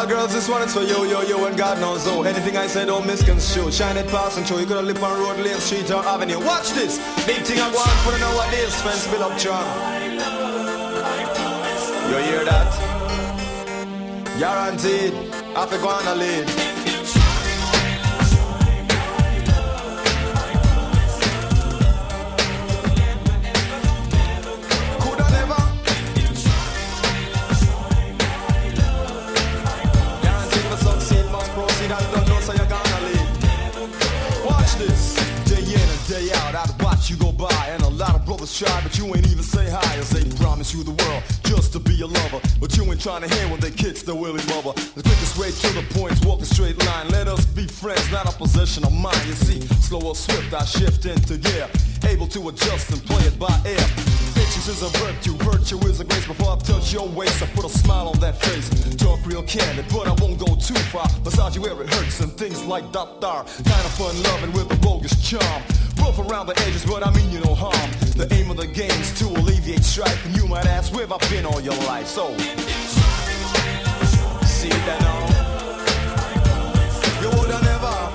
All girls, this one is for you, you, and God knows who. Anything I say don't misconstrue. Shine it, passing through. You could have lived on road, lane, street, or avenue. Watch this. Big thing I go on for the nowadays. Fence build up charm. You hear that? Guaranteed. I fi go on a lead. Day out, I'd watch you go by, and a lot of brothers try, but you ain't even say hi. As they promise you the world just to be a lover, but you ain't trying to hear when they kicks the willy mother. The quickest way to the point's walk a straight line. Let us be friends, not a possession of mine. You see, slow or swift, I shift into gear, able to adjust and play it by ear. Patience is a virtue is a grace. Before I touch your waist, I put a smile on that face. Talk real candid, but I won't go too far. Massage you where it hurts and things like that. Kind of fun loving with a bogus charm. Rough around the edges, but I mean you no harm. The aim of the game is to alleviate strife, and you might ask, where have I been all your life? So, see that now? You woulda never.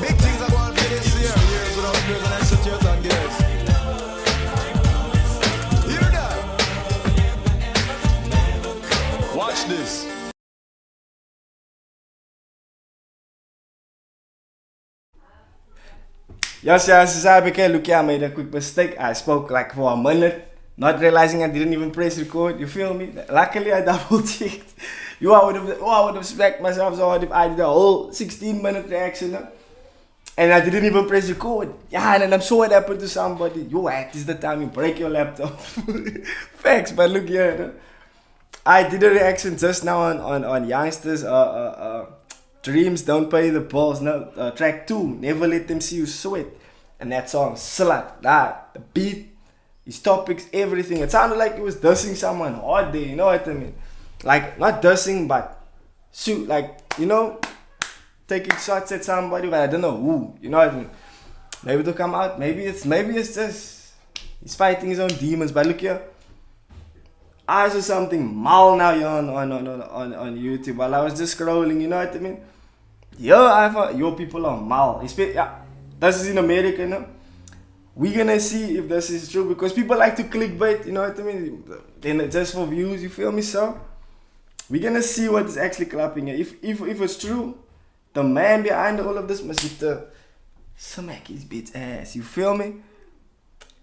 Big things are going for this year. Years without fears and extra tears and gears. Hear that? Watch this. Yes, Sabike, look, I made a quick mistake. I spoke like for a minute, not realizing I didn't even press record. You feel me? Luckily, I double checked. I would have smacked myself so hard if I did a whole 16-minute reaction. And I didn't even press record. Yeah, and I'm sure it happened to somebody. It is the time you break your laptop. Facts, but look here. I did a reaction just now on Youngsters. Dreams Don't Pay the Bills. No, track 2, Never Let Them See You Sweat. And that song, Slut. The beat, his topics, everything. It sounded like he was dissing someone hard there, you know what I mean? Like, not dissing, but shoot, like, you know, taking shots at somebody, but I don't know who, you know what I mean? Maybe to come out, maybe it's just, he's fighting his own demons. But look here, I saw something mal now here on YouTube while I was just scrolling, you know what I mean? I thought your people are mal. Yeah, this is in America, you know? We're gonna see if this is true, because people like to clickbait, you know what I mean? Then just for views, you feel me? So we're gonna see what is actually clapping here. If it's true, the man behind all of this must hit the smack his bitch ass, you feel me?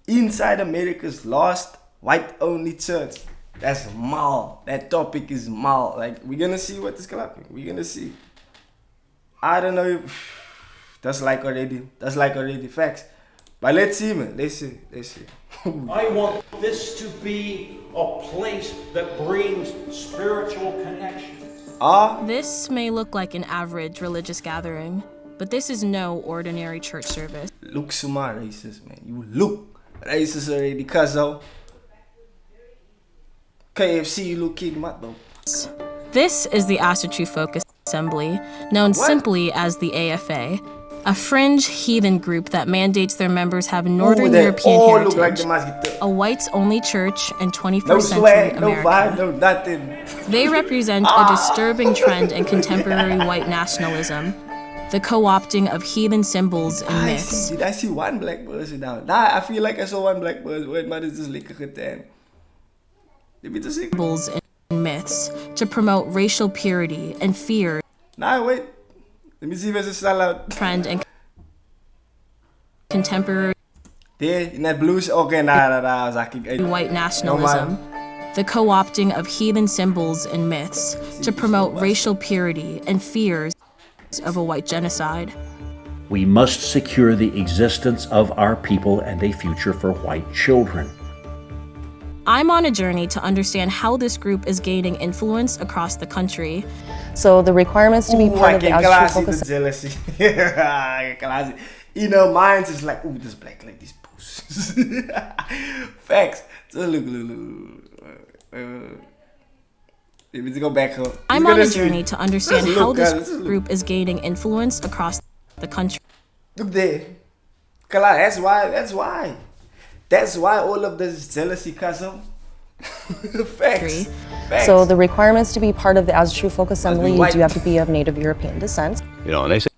Inside America's last white-only church. That's mal. That topic is mal. Like, we're gonna see what is clapping. We're gonna see. I don't know if that's like already facts. But let's see, man. Let's see. I want this to be a place that brings spiritual connection. This may look like an average religious gathering, but this is no ordinary church service. Look, Suma racist, man. You look racist already, cuzzo. KFC, you look kid, mat though. This is the Asatru Focus Assembly, known simply as the AFA, a fringe heathen group that mandates their members have Northern European heritage, a whites-only church in 21st century America. No vibe, no nothing. They represent a disturbing trend in contemporary white nationalism, the co-opting of heathen symbols and myths. Did I see one black person now? Nah, I feel like I saw one black person. Wait, man, is this lekker getan? Symbols and myths to promote racial purity and fear. Nah, wait. Let me see if it's a sellout. Trend and contemporary. There, in that blues. Okay, nah. White nationalism. The co-opting of heathen symbols and myths to promote racial purity and fears of a white genocide. We must secure the existence of our people and a future for white children. I'm on a journey to understand how this group is gaining influence across the country. So the requirements to be part of the Asatru Focus. Jealousy. You know, mine's is like, ooh, this black lady's posts. Facts. So look. Let me go back home. I'm on a journey to understand how this group is gaining influence across the country. Look there. That's why all of this jealousy, cousin. Facts. Facts. So the requirements to be part of the As True Folk Assembly, you do have to be of Native European descent. You know, and they say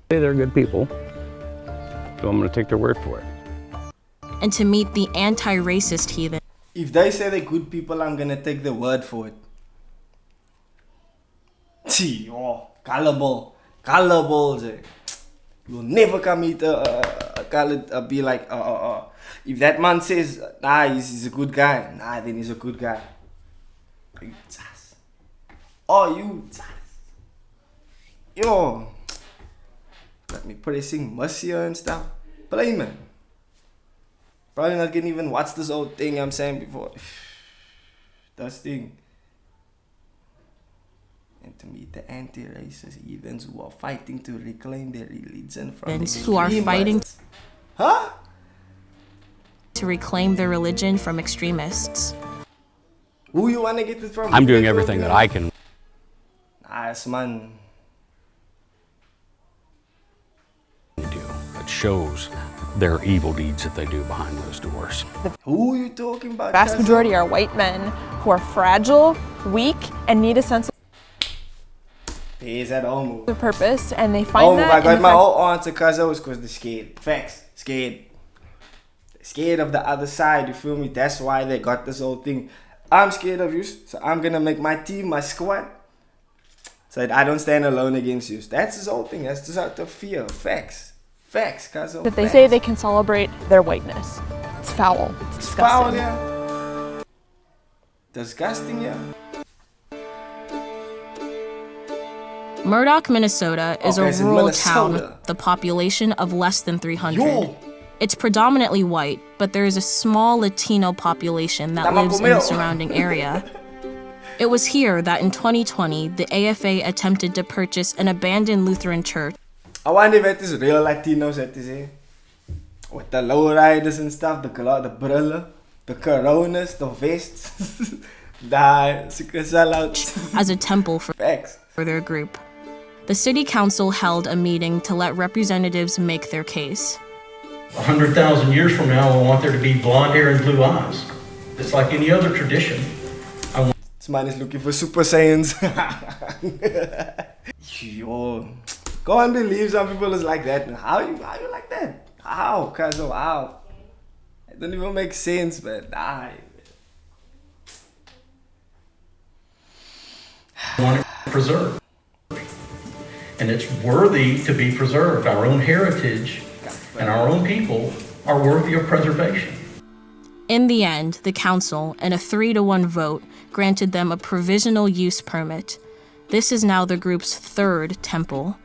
they're good people, so I'm going to take their word for it. And to meet the anti-racist heathen. If they say they're good people, I'm gonna take the word for it. See, oh, gullible. You'll never come meet be like, if that man says, nah, he's a good guy, nah, then he's a good guy. Yo, got me pressing Mercia and stuff. Play, man. Probably not gonna even watch this old thing I'm saying before. That thing. And to meet the anti-racist heathens who are fighting to reclaim their religion from who are fighting to reclaim their religion from extremists. Who you wanna get it from? I'm doing everything that I can. Nice, man. Do that shows their evil deeds that they do behind those doors. Who are you talking about? Vast majority are white men who are fragile, weak, and need a sense He's at home. of purpose, and they find that. Oh my god, my whole answer, cousin, was because they're scared. Facts, scared. They're scared of the other side, you feel me? That's why they got this whole thing. I'm scared of you, so I'm gonna make my team, my squad, so that I don't stand alone against you. That's his whole thing. That's just out of fear. Facts. Facts, cousin. That they say they can celebrate their whiteness. It's foul. It's disgusting. Foul, yeah. Disgusting, yeah. Murdock, Minnesota is a rural town with the population of less than 300. Yo. It's predominantly white, but there is a small Latino population that lives in the surrounding area. It was here that in 2020, the AFA attempted to purchase an abandoned Lutheran church. I wonder if it is real Latinos that is here. With the lowriders and stuff, the brillen, the coronas, the vests. As a temple for Facts. their group. The city council held a meeting to let representatives make their case. 100,000 years from now, I want there to be blonde hair and blue eyes. It's like any other tradition. This man is looking for Super Saiyans. Yo, go and believe some people is like that. How you like that? How, cuz how? It don't even make sense, man. I want it preserved. And it's worthy to be preserved. Our own heritage and our own people are worthy of preservation. In the end, the council, in a 3-1 vote, granted them a provisional use permit. This is now the group's third temple.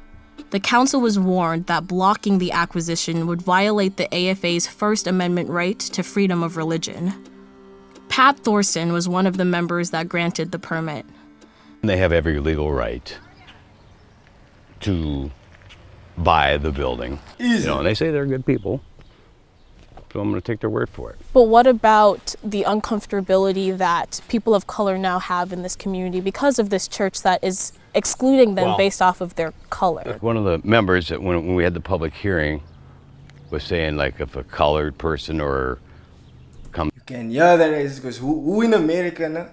The council was warned that blocking the acquisition would violate the AFA's First Amendment right to freedom of religion. Pat Thorson was one of the members that granted the permit. They have every legal right to buy the building. Easy. You know, and they say they're good people, so I'm going to take their word for it. But what about the uncomfortability that people of color now have in this community because of this church that is excluding them based off of their color? One of the members, that when we had the public hearing, was saying, like, if a colored person or you can hear that is because who in America, no?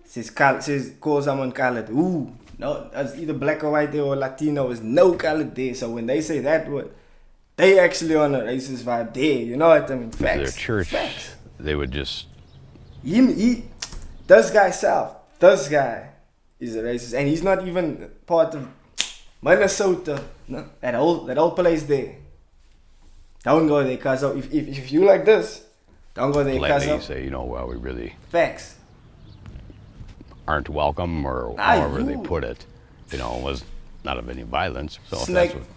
Says call someone colored. Ooh, no, it's either black or white there or Latino. Is no colored there. So when they say that word, they actually on a racist vibe there. You know what I mean? Facts. Their church, Facts. they would just. This guy is a racist, and he's not even part of Minnesota. No, that whole place there. Don't go there, cuz if you like this, don't go there, cuz. You say, you know, well, we really. Facts. Aren't welcome, or however they put it, you know, was not of any violence. So Snake. if that's what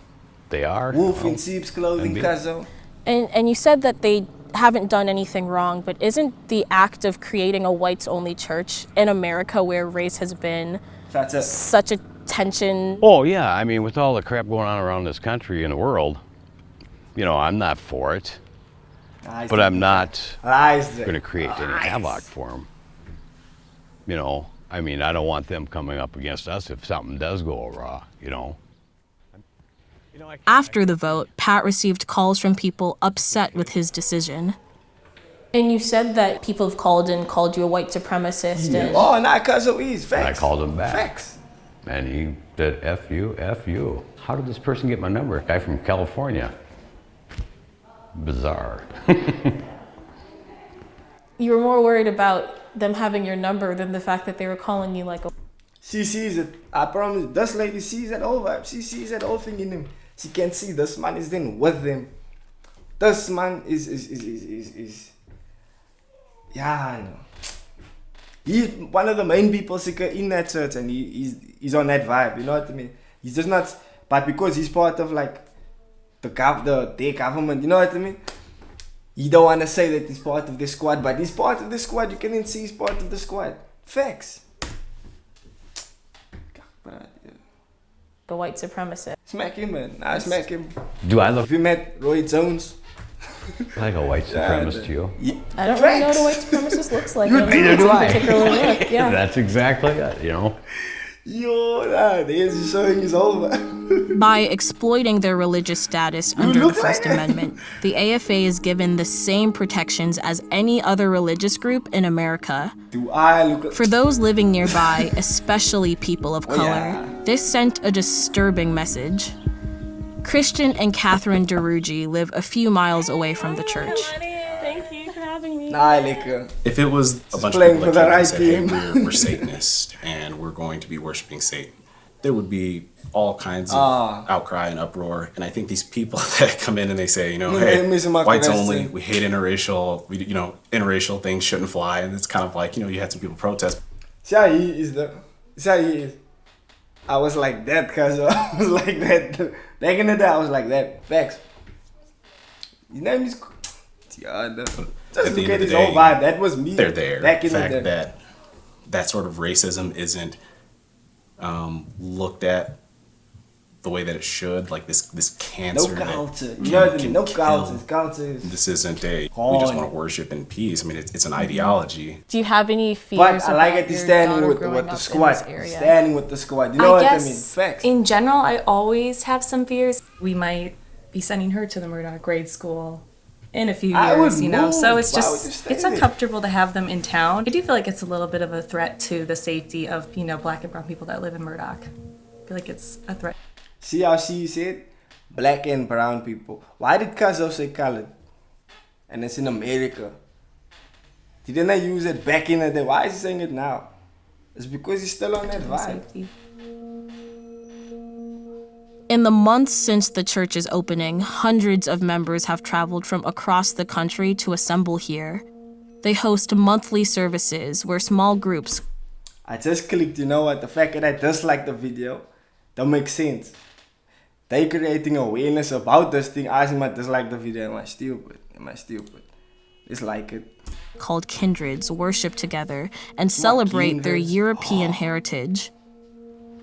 they are. Wolf in sheep's clothing, cuzzo. And you said that they haven't done anything wrong, but isn't the act of creating a whites-only church in America, where race has been such a tension? Oh yeah, I mean, with all the crap going on around this country and the world, you know, I'm not for it, but I'm not going to create any havoc for them. You know. I mean, I don't want them coming up against us if something does go awry, you know. After the vote, Pat received calls from people upset with his decision. And you said that people have called you a white supremacist. Yeah. And oh, not because of ease. Facts. And I called him back. Facts. And he said, F you, F you. How did this person get my number? A guy from California. Bizarre. You were more worried about them having your number than the fact that they were calling you like a... She sees it. I promise. This lady sees that whole vibe. She sees that whole thing in him. She can see this man is then with them. This man is yeah, I know. He's one of the main people in that church, and he's on that vibe. You know what I mean? He's just not, but because he's part of like their government. You know what I mean? You don't want to say that he's part of the squad, but he's part of the squad. You can see he's part of the squad. Facts. The white supremacist. Smack him, man. I smack him. Do I look Have you met Roy Jones? like a white supremacist to you? Yeah. I don't really know what a white supremacist looks like. Neither do I. Particular look. Yeah. That's exactly it, you know? Yo, he's showing his whole vibe. By exploiting their religious status under the First Amendment, the AFA is given the same protections as any other religious group in America. Do I look For those living nearby, especially people of color, this sent a disturbing message. Christian and Catherine DeRuggi live a few miles away from the church. Thank you for having me. If it was a bunch of people that came and said, hey, we're Satanists and we're going to be worshiping Satan, there would be all kinds of outcry and uproar. And I think these people that come in and they say, you know, hey, whites only, we hate interracial, interracial things shouldn't fly. And it's kind of like, you had some people protest. See how he is. I was like that because I was like that. Back in the day, I was like that. Facts. His name is... Yeah, just look at his whole vibe. That was me. They're there. Back in the fact the day. that sort of racism isn't looked at the way that it should. Like this cancer. No culture. No culture. This isn't we just want to worship in peace. I mean, it's an ideology. Do you have any fears but I like about it your standing daughter with growing the up squad. in this area? Standing with the squad. You know what I mean? Facts. In general, I always have some fears. We might be sending her to the Murdoch grade school in a few years, So it's it's uncomfortable to have them in town. I do feel like it's a little bit of a threat to the safety of, black and brown people that live in Murdoch. I feel like it's a threat. See how she said? Black and brown people. Why did Kazo say colored? And it's in America. Didn't I use it back in the day? Why is he saying it now? It's because he's still on that vibe. Safety. In the months since the church's opening, hundreds of members have traveled from across the country to assemble here. They host monthly services where small groups... I just clicked, you know what? The fact that I dislike the video don't make sense. They creating awareness about this thing. I might dislike the video. Am I stupid? It's like it. Called Kindreds worship together and celebrate their European heritage.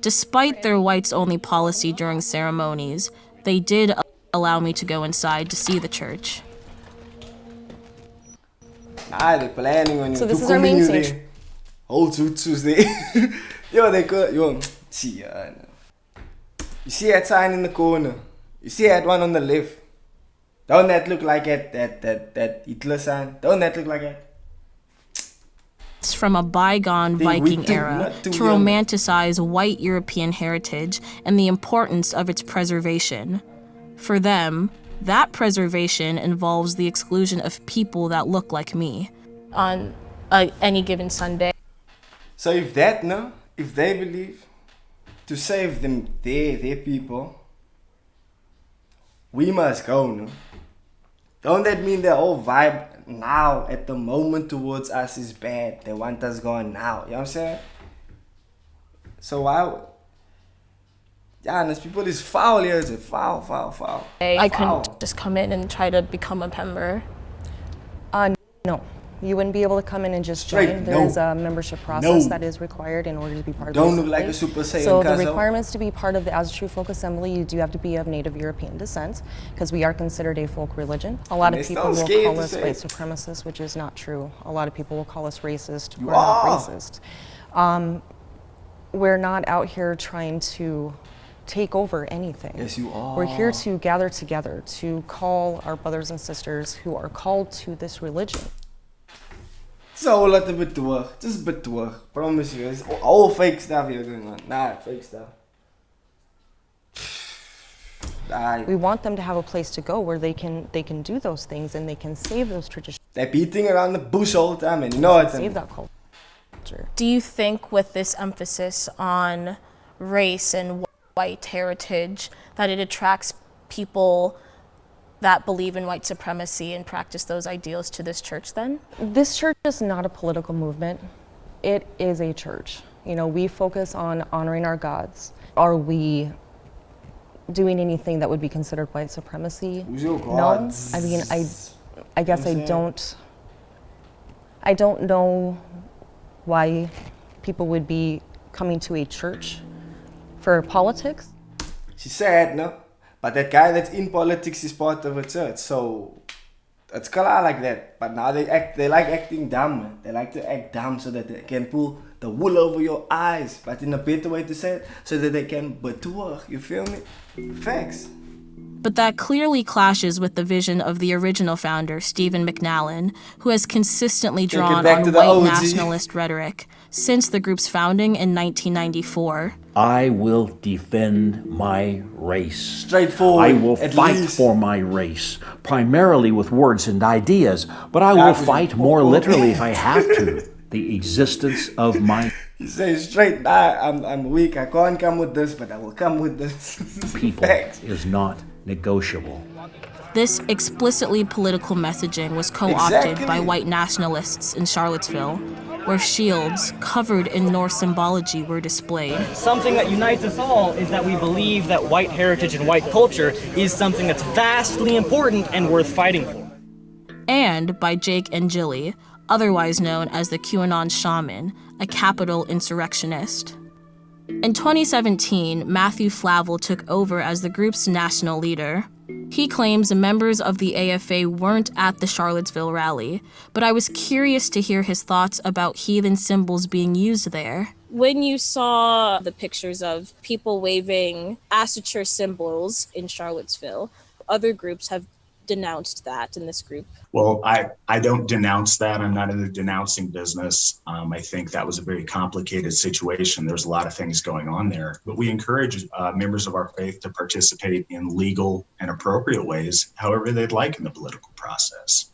Despite their whites-only policy during ceremonies, they did allow me to go inside to see the church. They're planning on you. So this is our main stage. Whole Tuesday. Yo, they could. Yo, see ya. You see that sign in the corner? You see that one on the left? Don't that look like that Hitler sign? Don't that look like that? From a bygone Viking era to romanticize white European heritage and the importance of its preservation. For them, that preservation involves the exclusion of people that look like me. On any given Sunday. So if they believe to save them, their people, we must go, no? Don't that mean their whole vibe now, at the moment towards us is bad? They want us gone now, you know what I'm saying? So why... Yeah, and these people is foul here, it's foul. I couldn't just come in and try to become a member. No. You wouldn't be able to come in and just join. There is a membership process that is required in order to be part of the assembly. Don't look like a Super Saiyan. So the requirements to be part of the As True Folk Assembly, you do have to be of Native European descent, because we are considered a folk religion. A lot of people will call us white supremacists, which is not true. A lot of people will call us racist. We're not racist. We're not out here trying to take over anything. Yes, you are. We're here to gather together, to call our brothers and sisters who are called to this religion. So let a bit work. Just a bit work. Promise you. It's all fake stuff here going on. Nah, fake stuff. We want them to have a place to go where they can do those things and they can save those traditions. They're beating around the bush all the time and you know it. Save that culture. Do you think with this emphasis on race and white heritage that it attracts people that believe in white supremacy and practice those ideals to this church then? This church is not a political movement. It is a church. You know, we focus on honoring our gods. Are we doing anything that would be considered white supremacy? No. I mean, I guess I don't know why people would be coming to a church for politics. She said, no, but that guy that's in politics is part of a church, so it's clear like that. But now they like acting dumb. They like to act dumb so that they can pull the wool over your eyes, but in a better way to say it, so that they can betoog. You feel me? Facts. But that clearly clashes with the vision of the original founder, Stephen McNallen, who has consistently drawn on white nationalist rhetoric since the group's founding in 1994. I will defend my race. Straightforward. I will fight for my race, primarily with words and ideas, but I will fight more literally if I have to. The existence of my... You say straight, I'm weak, I can't come with this, but I will come with this. People is not negotiable. This explicitly political messaging was co-opted by white nationalists in Charlottesville, where shields covered in Norse symbology were displayed. Something that unites us all is that we believe that white heritage and white culture is something that's vastly important and worth fighting for. And by Jake Angeli, otherwise known as the QAnon Shaman, a capital insurrectionist. In 2017, Matthew Flavel took over as the group's national leader. He claims the members of the AFA weren't at the Charlottesville rally, but I was curious to hear his thoughts about heathen symbols being used there. When you saw the pictures of people waving Assature symbols in Charlottesville, other groups have denounced that in this group. Well, I don't denounce that. I'm not in the denouncing business. I think that was a very complicated situation. There's a lot of things going on there, but we encourage members of our faith to participate in legal and appropriate ways, however they'd like in the political process.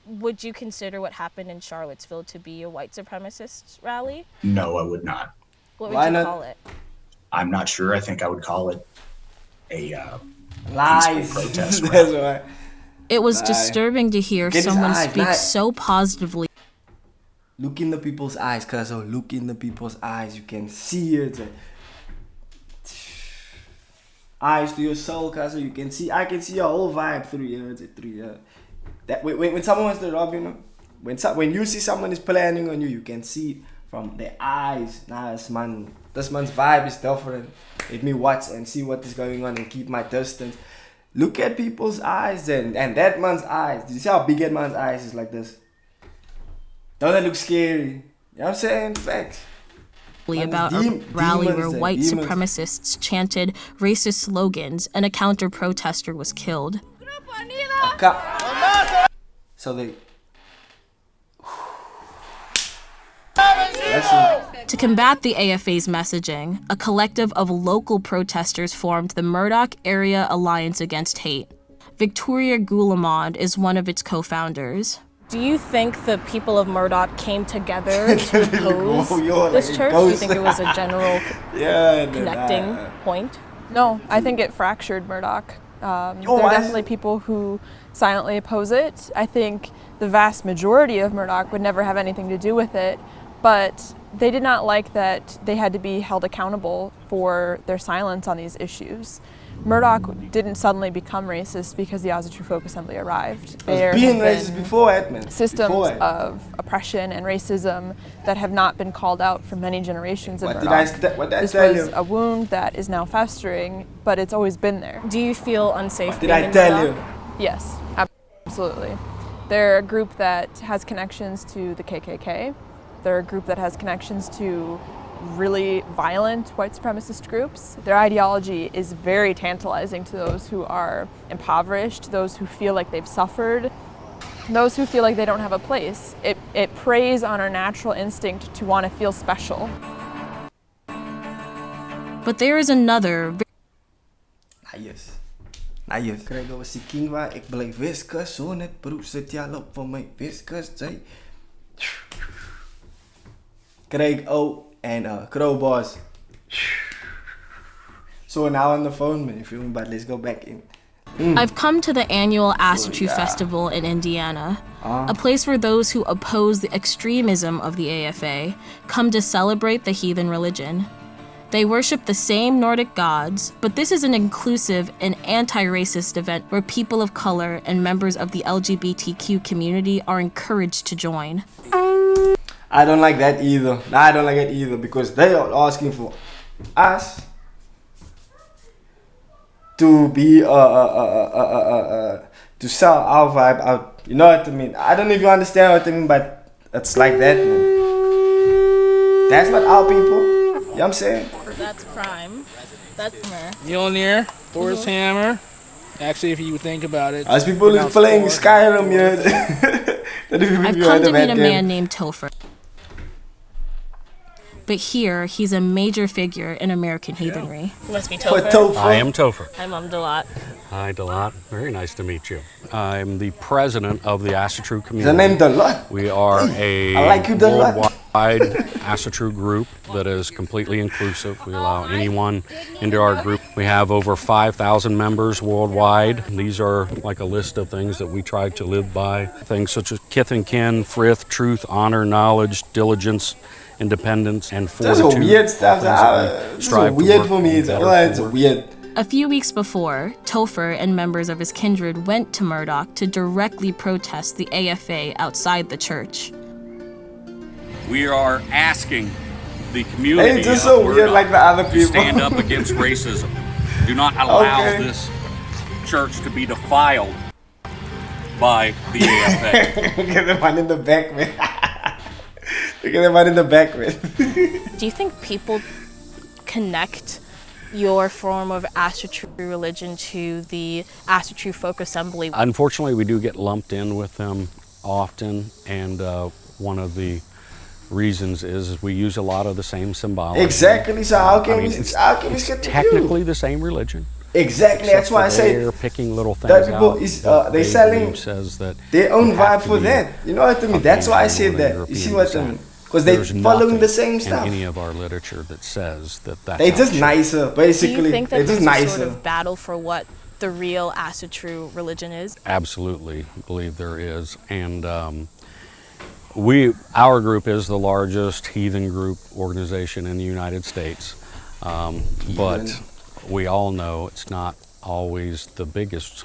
Would you consider what happened in Charlottesville to be a white supremacist rally? No, I would not. What would you call it? I'm not sure. I think I would call it a lies protest. It was disturbing to hear someone speak so positively. Look in the people's eyes, cuz look in the people's eyes. You can see it. Eyes to your soul, cuz you can see. I can see your whole vibe through you. That when someone wants to rob you, when you see someone is planning on you, you can see from their eyes. Nah, this man's vibe is different. Let me watch and see what is going on and keep my distance. Look at people's eyes and that man's eyes. Did you see how big that man's eyes is like this? Don't that look scary? You know what I'm saying? Facts. About a rally where white supremacists chanted racist slogans and a counter-protester was killed. So they... To combat the AFA's messaging, a collective of local protesters formed the Murdoch Area Alliance Against Hate. Victoria Goulamond is one of its co-founders. Do you think the people of Murdoch came together to oppose this church? Do you think it was a general connecting point? No, I think it fractured Murdoch. There are definitely people who silently oppose it. I think the vast majority of Murdoch would never have anything to do with it, but they did not like that they had to be held accountable for their silence on these issues. Murdoch didn't suddenly become racist because the Oz the True Folk Assembly arrived. There have been racist before Edmund. Systems of oppression and racism that have not been called out for many generations in Murdoch. This was a wound that is now festering, but it's always been there. Do you feel unsafe being in Murdoch? Yes, absolutely. They're a group that has connections to the KKK. They're a group that has connections to really violent white supremacist groups. Their ideology is very tantalizing to those who are impoverished, those who feel like they've suffered. those who feel like they don't have a place. It preys on our natural instinct to want to feel special. But there is another. Krijg was die king waar ik bleef wiskus, zo net broer zit ja loop van mij wiskus, zei. Craig O and Crowbars. So now on the phone, man, you feel me? But let's go back in. I've come to the annual Asatru Festival in Indiana, a place where those who oppose the extremism of the AFA come to celebrate the heathen religion. They worship the same Nordic gods, but this is an inclusive and anti-racist event where people of color and members of the LGBTQ community are encouraged to join. I don't like that either. I don't like it either because they are asking for us to be to sell our vibe out. You know what I mean? I don't know if you understand what I mean, but it's like that, man. That's not our people. You know what I'm saying? That's Prime. That's Mer. Mjolnir, Thor's hammer. Actually, if you think about it, as people is playing Skyrim, I've come to meet a man named Topher. But here, he's a major figure in American heathenry. Must be Topher. I am Topher. Hi, Mom Dalat. Hi, Dalat. Very nice to meet you. I'm the president of the Asatru community. The name Dalat. We are a worldwide Asatru group that is completely inclusive. We allow anyone into our group. We have over 5,000 members worldwide. These are like a list of things that we try to live by. Things such as kith and kin, frith, truth, honor, knowledge, diligence, independence, and fortitude. That's weird stuff. It's weird for me. It's weird. A few weeks before, Topher and members of his kindred went to Murdoch to directly protest the AFA outside the church. We are asking the community just so weird like the other people. to stand up against racism. Do not allow this church to be defiled by the AFA. Look at the one in the back, man. Look at the one in the back, man. Do you think people connect your form of Asatru religion to the Asatru Folk Assembly? Unfortunately, we do get lumped in with them often, and one of the reasons is we use a lot of the same symbology. Exactly. So how can we get technically the same religion? Exactly. That's why I say they're picking little things that people out. is they selling says that their own vibe for that. You know what I mean? That's why I said that. You see what I mean? Because they're following the same stuff. In any of our literature that says that that's they just nicer, basically. Do you think that they're just there's nicer. a sort of battle for what the real Asatru religion is? Absolutely, believe there is, and our group is the largest heathen group organization in the United States, but we all know it's not always the biggest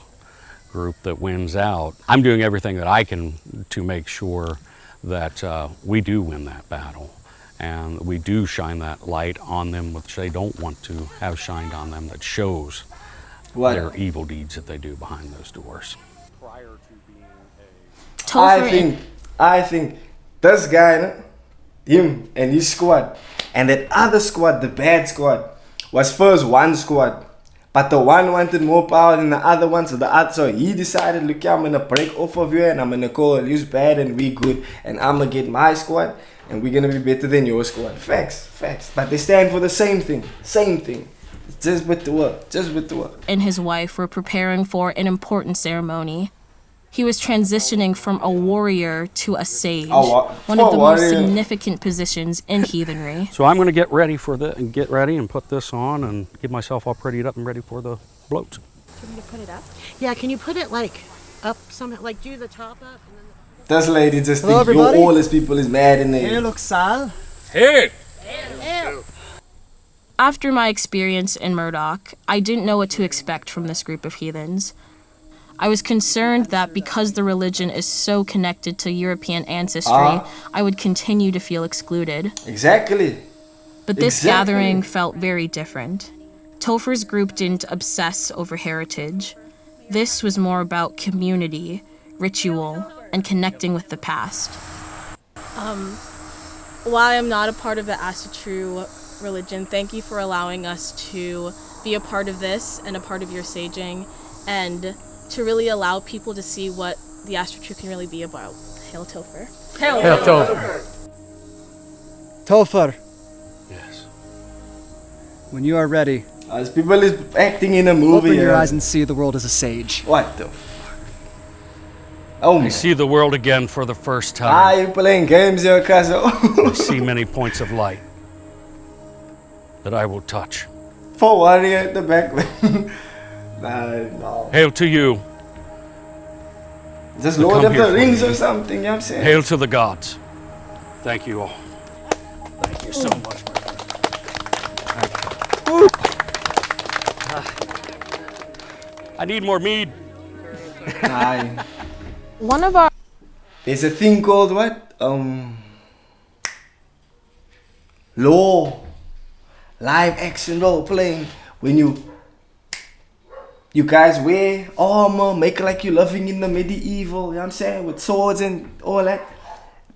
group that wins out. I'm doing everything that I can to make sure that we do win that battle, and we do shine that light on them which they don't want to have shined on them, that shows their evil deeds that they do behind those doors. I think this guy, him and his squad, and that other squad, the bad squad, was first one squad. But the one wanted more power than the other one, so he decided, look, I'm gonna break off of you and I'm gonna call you bad and we good, and I'm gonna get my squad and we're gonna be better than your squad. Facts. But they stand for the same thing. Just with the work. And his wife were preparing for an important ceremony. He was transitioning from a warrior to a sage, one of the most significant positions in heathenry. So I'm going to get ready and put this on and get myself all prettied up and ready for the bloat. Do you want me to put it up? Yeah, can you put it like up somehow, like do the top up? And then this lady just thinks all these people is mad in there. Hey, look, Sal. Hey! After my experience in Murdoch, I didn't know what to expect from this group of heathens. I was concerned that because the religion is so connected to European ancestry, I would continue to feel excluded. Exactly. But this gathering felt very different. Topher's group didn't obsess over heritage. This was more about community, ritual, and connecting with the past. While I'm not a part of the Asatru religion, thank you for allowing us to be a part of this and a part of your saging, and to really allow people to see what the AstroTruth can really be about. Hail Topher. Hail Topher. Topher. Yes. When you are ready, as people is acting in a movie. Open your eyes and see the world as a sage. What the fuck? Oh man. I see the world again for the first time. You playing games here, Caso? I see many points of light that I will touch. For warrior at the back. No. Hail to you. Just Lord of the Rings or something, you know what I'm saying? Hail to the gods. Thank you all. Thank you so much, I need more mead. Aye. One of our... There's a thing called what? Law. Live action role playing. When you guys wear armor, make like you're living in the medieval, you know what I'm saying? With swords and all that.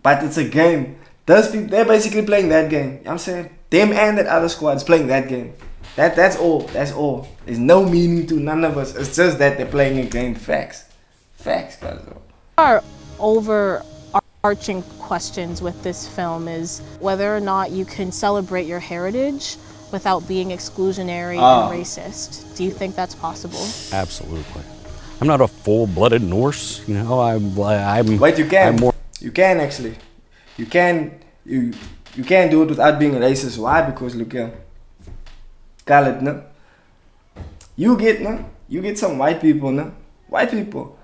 But it's a game. Those people, they're basically playing that game. You know what I'm saying? Them and that other squad's playing that game. That's all. That's all. There's no meaning to none of us. It's just that they're playing a game. Facts. Facts, guys. Our overarching questions with this film is whether or not you can celebrate your heritage without being exclusionary and racist. Do you think that's possible? Absolutely. I'm not a full-blooded Norse, you know. I'm. Wait, you can. You can actually. You can do it without being racist. Why? Because look here. Call it, no? You get some white people, no? White people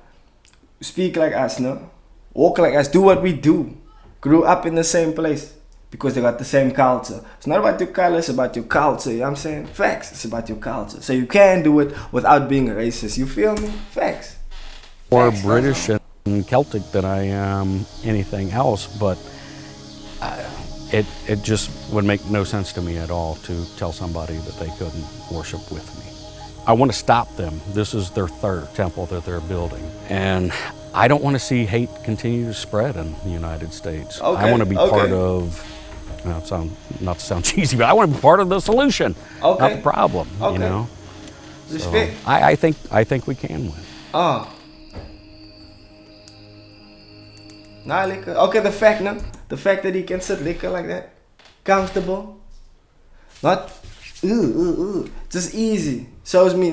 speak like us, no? Walk like us, do what we do. Grew up in the same place because they got the same culture. It's not about your color, it's about your culture, you know what I'm saying? Facts, it's about your culture. So you can do it without being racist, you feel me? Facts. More British and Celtic than I am anything else, but it just would make no sense to me at all to tell somebody that they couldn't worship with me. I want to stop them. This is their third temple that they're building. And I don't want to see hate continue to spread in the United States. Okay, I want to be part of, not to sound cheesy, but I want to be part of the solution, not the problem, you know? Respect. So I think we can win. Nah, liquor. Okay, the fact that he can sit liquor like that, comfortable, not just easy, shows me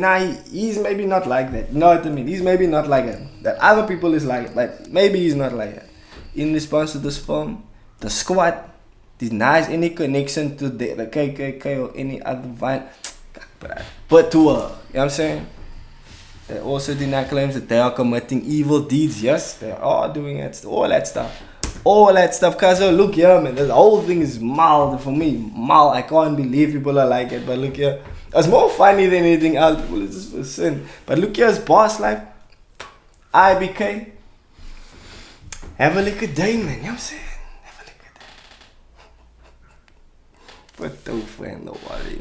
he's maybe not like that. You know what I mean? He's maybe not like that. That other people is like it, but maybe he's not like that. In response to this film, the squad denies any connection to the KKK or any other violent, but to her, you know what I'm saying? They also deny claims that they are committing evil deeds. Yes, they are doing it. All that stuff. All that stuff. Cause look here, man. The whole thing is mild for me. Mild. I can't believe people are like it. But look here. It's more funny than anything else. People is just for sin. But look here's Boss Life. IBK. Have a look at day, man. You know what I'm saying? Have a look at that. But don't friend nobody.